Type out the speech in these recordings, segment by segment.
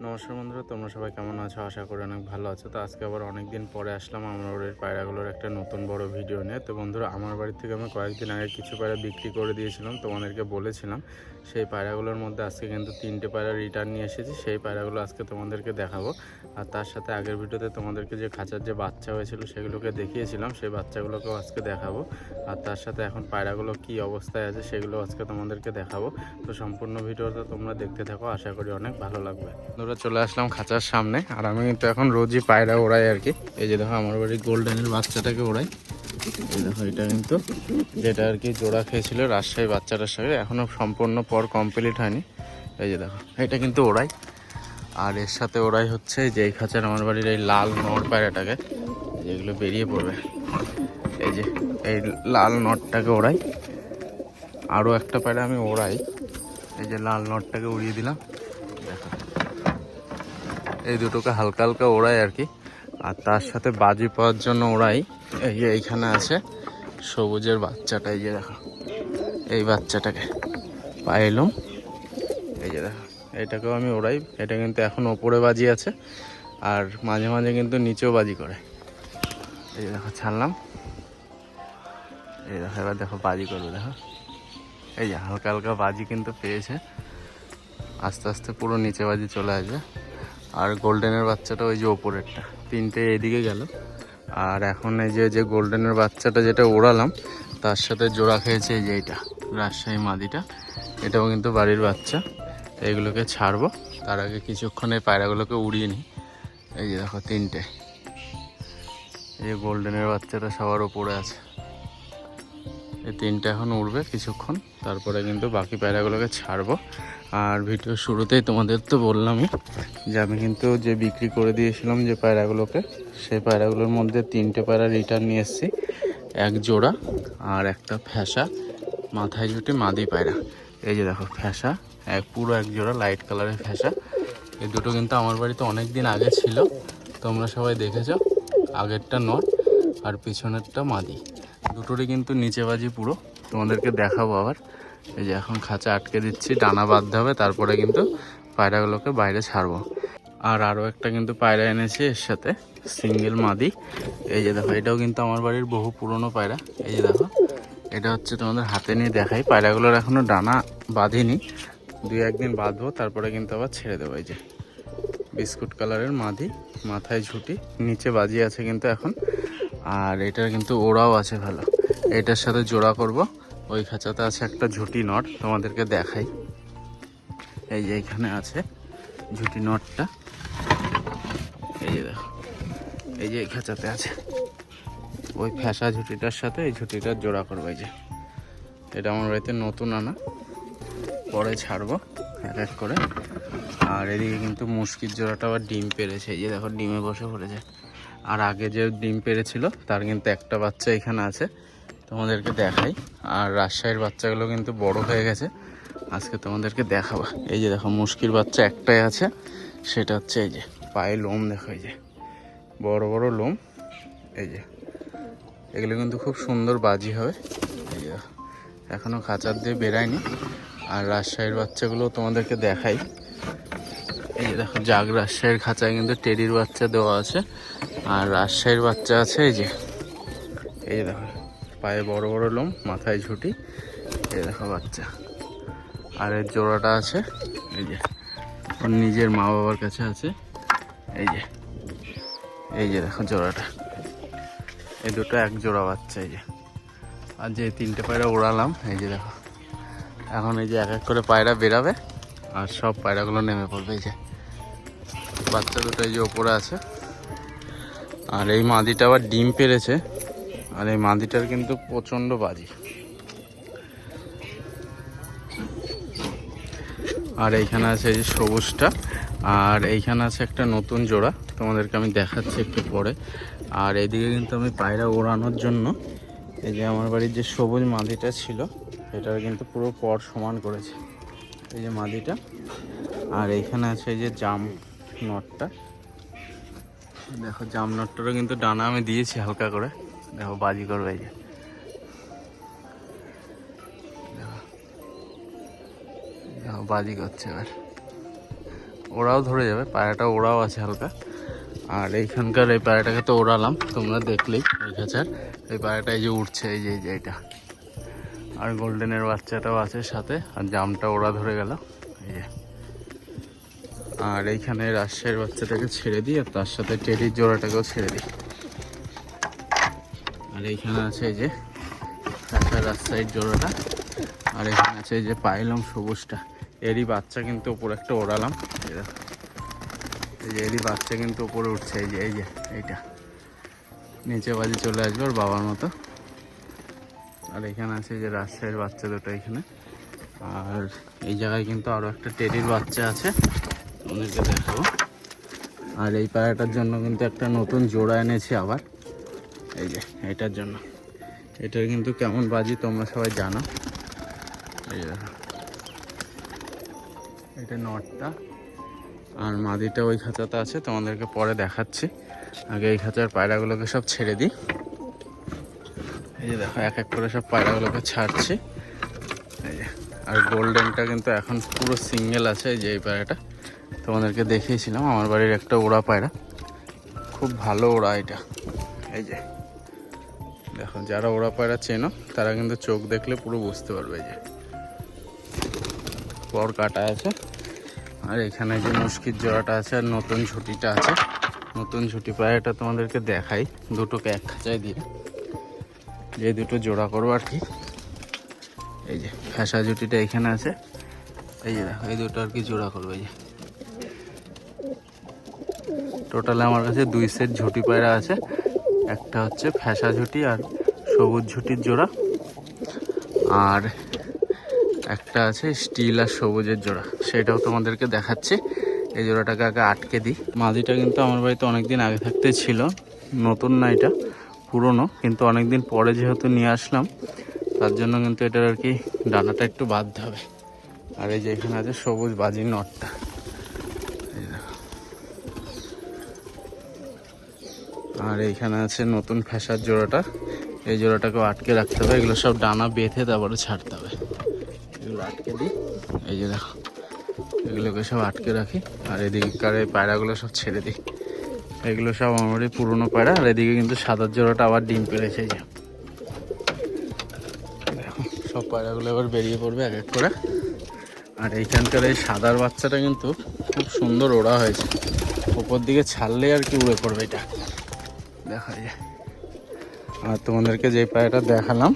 নমস্কার বন্ধুরা, তোমরা সবাই কেমন আছো? আশা করি অনেক ভালো আছো। তো আজকে আবার অনেক দিন পরে আসলাম আমার বাড়ির পায়রাগুলোর একটা নতুন বড় ভিডিও নিয়ে। তো বন্ধুরা, আমার বাড়ি থেকে আমি কয়েকদিন আগে কিছু পায়রা বিক্রি করে দিয়েছিলাম, তোমাদেরকে বলেছিলাম। সেই পায়রাগুলোর মধ্যে আজকে কিন্তু 3টে পায়রা রিটার্ন নিয়ে এসেছি। সেই পায়রাগুলো আজকে তোমাদেরকে দেখাবো। আর তার সাথে আগের ভিডিওতে তোমাদেরকে যে খাঁচার যে বাচ্চা হয়েছিল সেগুলোকে দেখিয়েছিলাম, সেই বাচ্চাগুলোকেও আজকে দেখাবো। আর তার সাথে এখন পায়রাগুলো কি অবস্থায় আছে সেগুলো আজকে তোমাদেরকে দেখাবো। তো সম্পূর্ণ ভিডিওটা তোমরা দেখতে থাকো, আশা করি অনেক ভালো লাগবে। বন্ধুরা, চলে আসলাম খাঁচার সামনে। আর আমি কিন্তু এখন রোজই পায়রা ওড়াই আর কি। এই যে দেখো, আমার বাড়ির গোল্ডেনের বাচ্চাটাকে ওড়াই। এই দেখো, এটা কিন্তু যেটা আর কি জোড়া খেয়েছিল রাজশাহী বাচ্চাটার সঙ্গে, এখনও সম্পূর্ণ পর কমপ্লিট হয়নি। এই যে দেখো, এটা কিন্তু ওড়াই। আর এর সাথে ওড়াই হচ্ছে যে এই খাঁচার আমার বাড়ির এই লাল নর পায়রাটাকে, যেগুলো বেরিয়ে পড়বে। এই যে এই লাল নটটাকে ওড়াই। আরও একটা পায়রা আমি ওড়াই। এই যে লাল নটটাকে উড়িয়ে দিলাম। দেখো, এই দুটোকে হালকা হালকা ওড়াই আর কি। আর তার সাথে বাজি পাওয়ার জন্য ওড়াই। এই যে এইখানে আছে সবুজের বাচ্চাটা, এই যে দেখো, এই বাচ্চাটাকে পাইলাম। এই যে দেখো, এটাকেও আমি ওড়াই। এটা কিন্তু এখন ওপরে বাজি আছে, আর মাঝে মাঝে কিন্তু নিচেও বাজি করে। এই যে দেখো, ছাড়লাম। এই দেখো, এবার দেখো বাজি করবে। দেখো, এই যে হালকা হালকা বাজি কিন্তু পেয়েছে। আস্তে আস্তে পুরো নিচে বাজি চলে আসবে। আর গোল্ডেনের বাচ্চাটা ওই যে ওপরেরটা, 3টে এদিকে গেল। আর এখন এই যে গোল্ডেনের বাচ্চাটা যেটা ওড়ালাম, তার সাথে জোড়া খেয়েছে এই যে এইটা রাজশাহী মাদিটা। এটাও কিন্তু বাড়ির বাচ্চা। এইগুলোকে ছাড়বো, তার আগে কিছুক্ষণ এই পায়রাগুলোকে উড়িয়ে নিই। এই যে দেখো, 3টে। এই যে গোল্ডেনের বাচ্চাটা সবার ওপরে আছে। এই 3টে এখন উড়বে কিছুক্ষণ, তারপরে কিন্তু বাকি পায়রাগুলোকে ছাড়বো। আর ভিডিও শুরুতেই তোমাদের তো বললামই যে আমি কিন্তু যে বিক্রি করে দিয়েছিলাম যে পায়রাগুলোকে, সেই পায়রাগুলোর মধ্যে 3টে পায়রা রিটার্ন নিয়ে এসেছি। এক জোড়া আর একটা ফ্যাসা মাথায় ঝুটি মাদি পায়রা। এই যে দেখো, ফ্যাসা পুরো এক জোড়া লাইট কালারের ফ্যাসা। এই দুটো কিন্তু আমার বাড়িতে অনেক দিন আগে ছিল, তোমরা সবাই দেখেছো। আগেরটা নর আর পিছনেরটা মাদি। দুটোরই কিন্তু নিচে বাজি পুরো, তোমাদেরকে দেখাবো আবার। এই যে এখন খাঁচা আটকে দিচ্ছি, ডানা বাঁধতে হবে, তারপরে কিন্তু পায়রাগুলোকে বাইরে ছাড়বো। আর আরও একটা কিন্তু পায়রা এনেছি এর সাথে, সিঙ্গেল মাদি। এই যে দেখো, এটাও কিন্তু আমার বাড়ির বহু পুরনো পায়রা। এই যে দেখো, এটা হচ্ছে তোমাদের হাতে নিয়ে দেখাই। পায়রাগুলোর এখনও ডানা বাঁধিনি, 2-1 দিন বাঁধবো, তারপরে কিন্তু আবার ছেড়ে দেবো। এই যে বিস্কুট কালারের মাদি, মাথায় ঝুটি, নিচে বাজি আছে কিন্তু এখন। আর এটার কিন্তু ওড়াও আছে ভালো। এটার সাথে জোড়া করব। ওই খাঁচাতে আছে একটা ঝুটি নট, তোমাদেরকে দেখাই। এই যে এখানে আছে ঝুটি নটটা। এই যে দেখো, এই যে এই খাঁচাতে আছে। ওই ফ্যাসা ঝুটিটার সাথে এই ঝুটিটার জোড়া করবো। এই যে এটা আমার বাড়িতে নতুন আনা, পরে ছাড়বো এক এক করে। আর এদিকে কিন্তু মুশকির জোড়াটা আবার ডিম পেড়েছে। এই যে দেখো, ডিমে বসে পড়েছে। আর আগে যে ডিম পেড়েছিল তার কিন্তু একটা বাচ্চা এখানে আছে, তোমাদেরকে দেখাই। আর রাজশাহীর বাচ্চাগুলো কিন্তু বড় হয়ে গেছে, আজকে তোমাদেরকে দেখাবো। এই যে দেখো, মুশকির বাচ্চা একটাই আছে, সেটা হচ্ছে এই যে পায়ে লোম দেখো, এই যে বড় বড় লোম। এই যে এগুলো কিন্তু খুব সুন্দর বাজি হবে। এই যে এখনও খাঁচার দিয়ে বেরায়নি। আর রাজশাহীর বাচ্চাগুলো তোমাদেরকে দেখাই। এই যে দেখো, জাগ রাজশাহীর খাঁচায় কিন্তু টেডির বাচ্চা দেওয়া আছে, আর রাজশাহীর বাচ্চা আছে। এই যে দেখো, পায়ে বড় বড় লোম, মাথায় ঝুটি। এই দেখো বাচ্চা। আর এর জোড়াটা আছে এই যে ওর নিজের মা বাবার কাছে আছে। এই যে দেখো জোড়াটা, এই দুটো এক জোড়া বাচ্চা। এই যে আর যে 3টে পায়রা ওড়ালাম, এই যে দেখো, এখন এই যে এক এক করে পায়রা বেরাবে, আর সব পায়রাগুলো নেমে পড়বে। এই যে বাচ্চা দুটো এই যে ওপরে আছে। আর এই মাদিটা আবার ডিম পেড়েছে, আর এই মাদিটার কিন্তু প্রচণ্ড বাজি। আর এইখানে আছে এই যে সবুজটা, আর এইখানে আছে একটা নতুন জোড়া, তোমাদেরকে আমি দেখাচ্ছি একটু পরে। আর এইদিকে কিন্তু আমি পায়রা ওড়ানোর জন্য এই যে আমার বাড়ির যে সবুজ মাদিটা ছিল, এটার কিন্তু পুরো পর সমান করেছে, এই যে মাদিটা। আর এইখানে আছে এই যে জাম নটটা, দেখো জাম নটটারও কিন্তু ডানা আমি দিয়েছি হালকা করে। দেখো বাজি করবে, এই যে দেখো বাজি করছে। এবার ওরাও ধরে যাবে, পায়রাটা ওরাও আছে হালকা। আর এইখানকার এই পায়রাটাকে তো ওড়ালাম, তোমরা দেখলেই এই খাঁচার এই পায়রাটা এই যে উঠছে, এই যে এটা। আর গোল্ডেনের বাচ্চাটাও আছে সাথে, আর জামটা ওরা ধরে গেল এই যে। আর এইখানে রাজশাহীর বাচ্চাটাকে ছেড়ে দিই, আর তার সাথে টেডির জোড়াটাকেও ছেড়ে দিই। আর এইখানে আছে এই যে রাজশাহীর জোড়াটা, আর এখানে আছে এই যে পাইলম সবুজটা, এরই বাচ্চা কিন্তু উপরে একটা ওড়ালাম। এই যে এরই বাচ্চা কিন্তু উপরে উঠছে, এই যে এইটা নিচে বাজি চলে আসবে ওর বাবার মতো। আর এখানে আছে যে রাজশাহীর বাচ্চা দুটো এখানে। আর এই জায়গায় কিন্তু আরও একটা টেডির বাচ্চা আছে, ওদেরকে দেখাবো। আর এই পায়রাটার জন্য কিন্তু একটা নতুন জোড়া এনেছি আবার, এই যে এটার জন্য। এটার কিন্তু কেমন বাজি তোমরা সবাই জানো। এই যে দেখো, এটা নটটা, আর মাদিটা ওই খাঁচাতে আছে, তোমাদেরকে পরে দেখাচ্ছি। আগে এই খাঁচার পায়রাগুলোকে সব ছেড়ে দিই। এই যে দেখো এক এক করে সব পায়রাগুলোকে ছাড়ছি, এই যে। আর গোল্ডেনটা কিন্তু এখন পুরো সিঙ্গেল আছে, এই যে এই পায়রাটা তোমাদেরকে দেখিয়েছিলাম, আমার বাড়ির একটা ওড়া পায়রা, খুব ভালো ওড়া এটা। এই যে দেখো, যারা ওড়া পায়রা চেনো তারা কিন্তু চোখ দেখলে পুরো বুঝতে পারবে। এই যে পর কাটা আছে, আর এখানে যে মুশকির জোড়াটা আছে, আর নতুন ঝুটিটা আছে। নতুন ঝুটি পায়রাটা তোমাদেরকে দেখাই, দুটোকে এক খাঁচায় দিয়ে যে দুটো জোড়া করবো আর কি। এই যে ফ্যাসা ঝুটিটা এখানে আছে, এই যে দেখো এই দুটো আর কি জোড়া করবো। এই যে টোটালে আমার কাছে 2 সেট ঝুটি পায়রা আছে, একটা হচ্ছে ফ্যাসা ঝুটি আর সবুজ ঝুটির জোড়া, আর একটা আছে স্টিল আর সবুজের জোড়া, সেটাও তোমাদেরকে দেখাচ্ছি। এই জোড়াটাকে আগে আটকে দিই। মাদিটা কিন্তু আমার বাড়িতে অনেকদিন আগে থাকতে ছিল, নতুন না, এটা পুরনো, কিন্তু অনেকদিন পরে যেহেতু নিয়ে আসলাম তার জন্য কিন্তু এটার আর কি ডানাটা একটু বাঁধতে হবে। আর এই যে এখানে আছে সবুজ বাজির নটটা, আর এইখানে আছে নতুন ফ্যাসার জোড়াটা, এই জোড়াটাকেও আটকে রাখতে হবে। এগুলো সব ডানা বেঁধে তারপরে ছাড়তে হবে। এগুলো আটকে দিই, এই যে দেখো এগুলোকে সব আটকে রাখি। আর এদিককার এই পায়রাগুলো সব ছেড়ে দিই, এগুলো সব আমারই পুরনো পায়রা। আর এদিকে কিন্তু সাদার জোড়াটা আবার ডিম পেড়েছে, যে দেখো সব পায়রাগুলো এবার বেরিয়ে পড়বে এক এক করে। আর এইখানকার এই সাদার বাচ্চাটা কিন্তু খুব সুন্দর ওড়া হয়েছে, উপর দিকে ছাড়লে আর কি উড়ে পড়বে, এটা দেখা যায়। আর তোমাদেরকে যে পায়রাটা দেখালাম,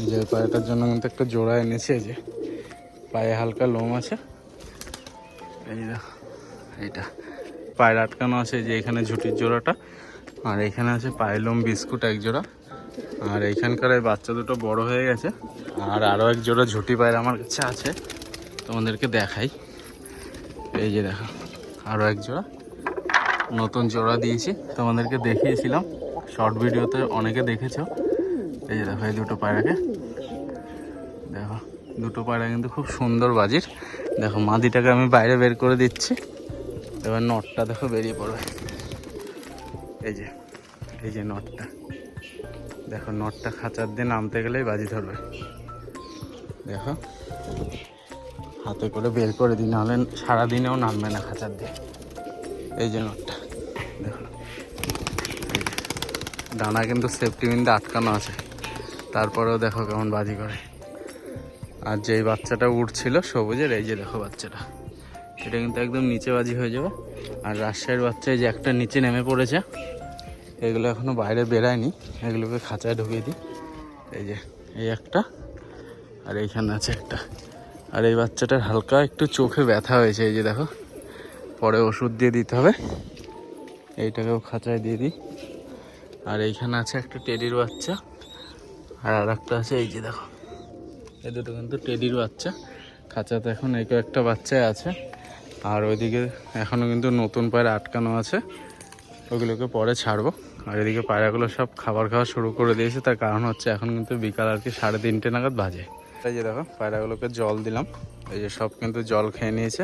যে পায়রাটার জন্য কিন্তু একটা জোড়া এনেছে, যে পায়ে হালকা লোম আছে, এই দেখো এইটা পায়রা আটকানো আছে, যে এখানে ঝুটির জোড়াটা, আর এখানে আছে পায়লম বিস্কুট এক জোড়া। আর এইখানকার এই বাচ্চা দুটো বড় হয়ে গেছে, আর আরও এক জোড়া ঝুটি পায়রা আমার কাছে আছে, তোমাদেরকে দেখাই। এই যে দেখো আরও এক জোড়া, নতুন জোড়া দিয়েছি, তোমাদেরকে দেখিয়েছিলাম শর্ট ভিডিওতে, অনেকে দেখেছো। এই যে দেখো এই দুটো পায়রাকে দেখো, দুটো পায়রা কিন্তু খুব সুন্দর বাজির। দেখো মাদিটাকে আমি বাইরে বের করে দিচ্ছি, এবার নটটা দেখো বেরিয়ে পড়বে। এই যে নটটা দেখো, নটটা খাঁচার দিয়ে নামতে গেলেই বাজি ধরবে। দেখো হাতে করে বের করে দিই, নাহলে সারাদিনেও নামবে না খাঁচার দিয়ে। এই যে নটটা দেখো, ডানা কিন্তু সেফটি বিন্দে আটকানো আছে, তারপরেও দেখো কেমন বাজি করে। আর যেই বাচ্চাটা উঠছিল সবুজের, এই যে দেখো বাচ্চাটা, এটা কিন্তু একদম নিচে বাজি হয়ে যাবে। আর রাজশাহীর বাচ্চা এই যে একটা নিচে নেমে পড়েছে, এগুলো এখনও বাইরে বেরায়নি, এগুলোকে খাঁচায় ঢুকিয়ে দিই। এই যে এই একটা, আর এইখানে আছে একটা। আর এই বাচ্চাটার হালকা একটু চোখে ব্যথা হয়েছে, এই যে দেখো, পরে ওষুধ দিয়ে দিতে হবে। এইটাকেও খাঁচায় দিয়ে দিই। আর এইখানে আছে একটা টেডির বাচ্চা, আর একটা আছে এই যে দেখো, এই দুটো কিন্তু টেডির বাচ্চা। খাঁচাতে এখন এই কয়েকটা বাচ্চাই আছে, আর ওইদিকে এখনও কিন্তু নতুন পায়রা আটকানো আছে, ওইগুলোকে পরে ছাড়বো। আর এদিকে পায়রাগুলো সব খাবার খাওয়া শুরু করে দিয়েছে, তার কারণ হচ্ছে এখন কিন্তু বিকাল আর কি 3:30 নাগাদ বাজে। এই যে দেখো পায়রাগুলোকে জল দিলাম, এই যে সব কিন্তু জল খেয়ে নিয়েছে।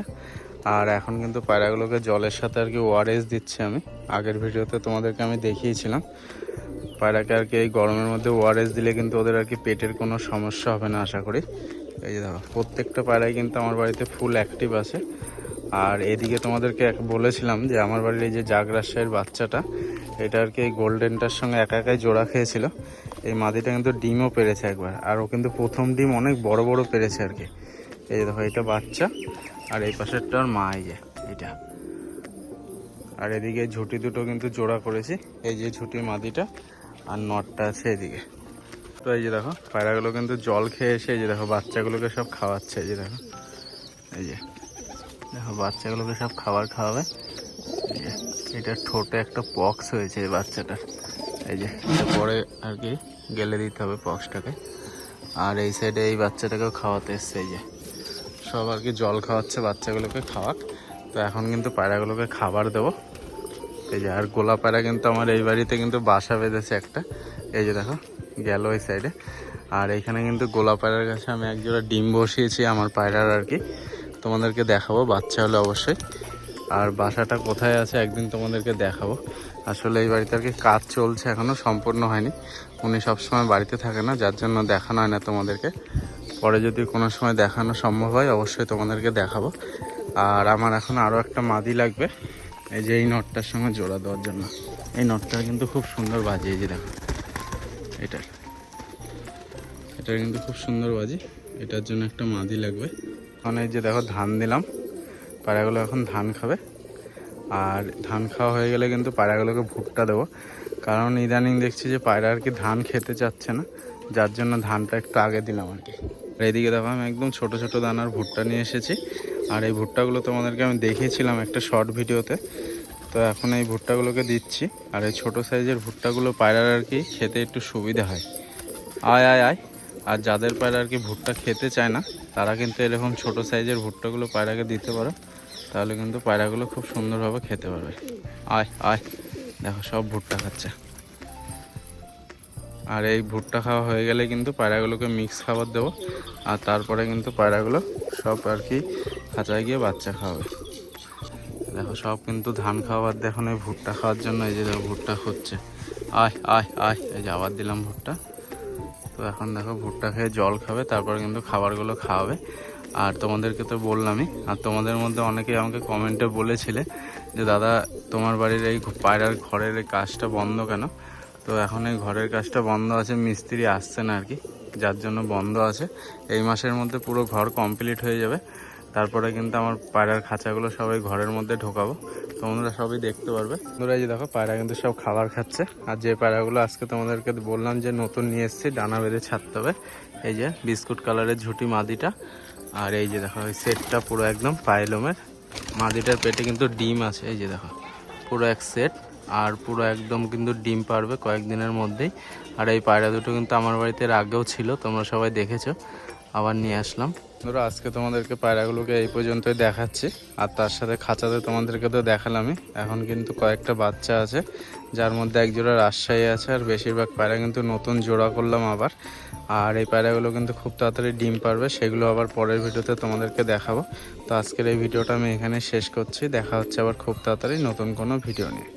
আর এখন কিন্তু পায়রাগুলোকে জলের সাথে আর কি ওআরএস দিচ্ছি আমি, আগের ভিডিওতে তোমাদেরকে আমি দেখিয়েছিলাম। পায়রাকে আর কি এই গরমের মধ্যে ওআরএস দিলে কিন্তু ওদের আর কি পেটের কোনো সমস্যা হবে না আশা করি। এই যে দেখো প্রত্যেকটা পায়রাই কিন্তু আমার বাড়িতে ফুল অ্যাক্টিভ আছে, আর এদিকে তোমাদেরকে বলেছিলাম যে আমার বাড়ির এই যে জাগ রাজশাহীর বাচ্চাটা, এটা আর কি এই গোল্ডেনটার সঙ্গে একা একাই জোড়া খেয়েছিল। এই মাদিটা কিন্তু ডিমও পেরেছে একবার, আর ও কিন্তু প্রথম ডিম অনেক বড় বড় পেরেছে আর কি। এই দেখো এটা বাচ্চা, আর এই পাশেরটার মা, এই যে এটা। আর এদিকে ঝুটি দুটো কিন্তু জোড়া করেছি, এই যে ঝুটি মাদিটা আর নটটা আছে এদিকে। তো এই যে দেখো পায়রাগুলো কিন্তু জল খেয়ে এসে এই যে দেখো বাচ্চাগুলোকে সব খাওয়াচ্ছে। এই যে দেখো, এই যে দেখো বাচ্চাগুলোকে সব খাবার খাওয়াবে। এই যে এটার ঠোঁটে একটা পক্স হয়েছে এই বাচ্চাটার, এই যে এটা পরে আর কি গেলে দিতে হবে পক্সটাকে। আর এই সাইডে এই বাচ্চাটাকেও খাওয়াতে এসছে, এই যে সব আর কি জল খাওয়াচ্ছে বাচ্চাগুলোকে খাওয়াক। তো এখন কিন্তু পায়রাগুলোকে খাবার দেবো। এই যে আর গোলা পায়রা কিন্তু আমার এই বাড়িতে কিন্তু বাসা বেঁধেছে একটা, এই যে দেখো গেল ওই সাইডে। আর এইখানে কিন্তু গোলা পায়রার কাছে আমি একজোড়া ডিম বসিয়েছি আমার পায়রার আর কি, তোমাদেরকে দেখাবো বাচ্চা হলে অবশ্যই। আর বাসাটা কোথায় আছে একদিন তোমাদেরকে দেখাবো। আসলে এই বাড়িতে আর কি কাজ চলছে, এখনও সম্পূর্ণ হয়নি, উনি সবসময় বাড়িতে থাকে না, যার জন্য দেখানো হয় না তোমাদেরকে। পরে যদি কোনো সময় দেখানো সম্ভব হয় অবশ্যই তোমাদেরকে দেখাবো। আর আমার এখন আরও একটা মাদি লাগবে, এই যে এই নটটার সঙ্গে জোড়া দেওয়ার জন্য। এই নটটা কিন্তু খুব সুন্দর বাজি, এই যে দেখো এটার কিন্তু খুব সুন্দর বাজি, এটার জন্য একটা মাদি লাগবে। এখন এই যে দেখো ধান দিলাম, পায়রাগুলো এখন ধান খাবে। আর ধান খাওয়া হয়ে গেলে কিন্তু পায়রাগুলোকে ভুট্টা দেবো, কারণ ইদানিং দেখছি যে পায়রা আর কি ধান খেতে চাচ্ছে না, যার জন্য ধানটা একটু আগে দিলাম আর কি। আর এইদিকে দেখো আমি একদম ছোট ছোট দানার ভুট্টা নিয়ে এসেছি। আর এই ভুট্টাগুলো তোমাদেরকে আমি দেখিয়েছিলাম একটা শর্ট ভিডিওতে, তো এখন এই ভুট্টাগুলোকে দিচ্ছি। আর এই ছোটো সাইজের ভুট্টাগুলো পায়রার আর কি খেতে একটু সুবিধা হয়। আয় আয় আয়। আর যাদের পায়রা আর কি ভুট্টা খেতে চায় না, তারা কিন্তু এরকম ছোট সাইজের ভুট্টাগুলো পায়রাকে দিতে পারো, তাহলে কিন্তু পায়রাগুলো খুব সুন্দরভাবে খেতে পারবে। আয় আয়, দেখো সব ভুট্টা খাচ্ছে। আর এই ভুট্টা খাওয়া হয়ে গেলে কিন্তু পায়রাগুলোকে মিক্স খাবার দেবো, আর তারপরে কিন্তু পায়রাগুলো সব আর কি খাঁচায় গিয়ে বাচ্চা খাওয়াবে। দেখো সব কিন্তু ধান খাওয়ার, দেখুন এই ভুট্টা খাওয়ার জন্য এই যে দেখো ভুট্টা খুঁজছে। আয় আয় আয়, এই যে আবার দিলাম ভুট্টা। তো এখন দেখো ভুট্টা খেয়ে জল খাবে, তারপরে কিন্তু খাবারগুলো খাওয়াবে। আর তোমাদেরকে তো বললামই, আর তোমাদের মধ্যে অনেকেই আমাকে কমেন্টে বলেছিলে যে দাদা তোমার বাড়ির এই পায়রার ঘরের এই কাজটা বন্ধ কেন। তো এখন এই ঘরের কাজটা বন্ধ আছে, মিস্ত্রি আসছে না আর কি, যার জন্য বন্ধ আছে। এই মাসের মধ্যে পুরো ঘর কমপ্লিট হয়ে যাবে, তারপরে কিন্তু আমার পায়রার খাঁচাগুলো সবাই ঘরের মধ্যে ঢোকাবো, তোমরা সবই দেখতে পারবে। তোমরা এই যে দেখো পায়রা কিন্তু সব খাবার খাচ্ছে। আর যে পায়রাগুলো আজকে তোমাদেরকে বললাম যে নতুন নিয়ে এসেছি, ডানা বেঁধে ছাড়তে হবে, এই যে বিস্কুট কালারের ঝুটি মাদিটা। আর এই যে দেখো ওই সেটটা পুরো একদম পাইলমের, মাদিটার পেটে কিন্তু ডিম আছে, এই যে দেখো পুরো এক সেট। আর পুরো একদম কিন্তু ডিম পারবে কয়েকদিনের মধ্যেই। আর এই পায়রা দুটো কিন্তু আমার বাড়িতে এর আগেও ছিল, তোমরা সবাই দেখেছো, আবার নিয়ে আসলাম। ধরো আজকে তোমাদেরকে পায়রাগুলোকে এই পর্যন্তই দেখাচ্ছি, আর তার সাথে খাঁচাতে তোমাদেরকে তো দেখালামই। এখন কিন্তু কয়েকটা বাচ্চা আছে, যার মধ্যে এক জোড়া রাজশাহী আছে, আর বেশিরভাগ পায়রা কিন্তু নতুন জোড়া করলাম আবার। আর এই পায়রাগুলো কিন্তু খুব তাড়াতাড়ি ডিম পারবে, সেগুলো আবার পরের ভিডিওতে তোমাদেরকে দেখাবো। তো আজকের এই ভিডিওটা আমি এখানে শেষ করছি, দেখা হচ্ছে আবার খুব তাড়াতাড়ি নতুন কোনো ভিডিও নিয়ে।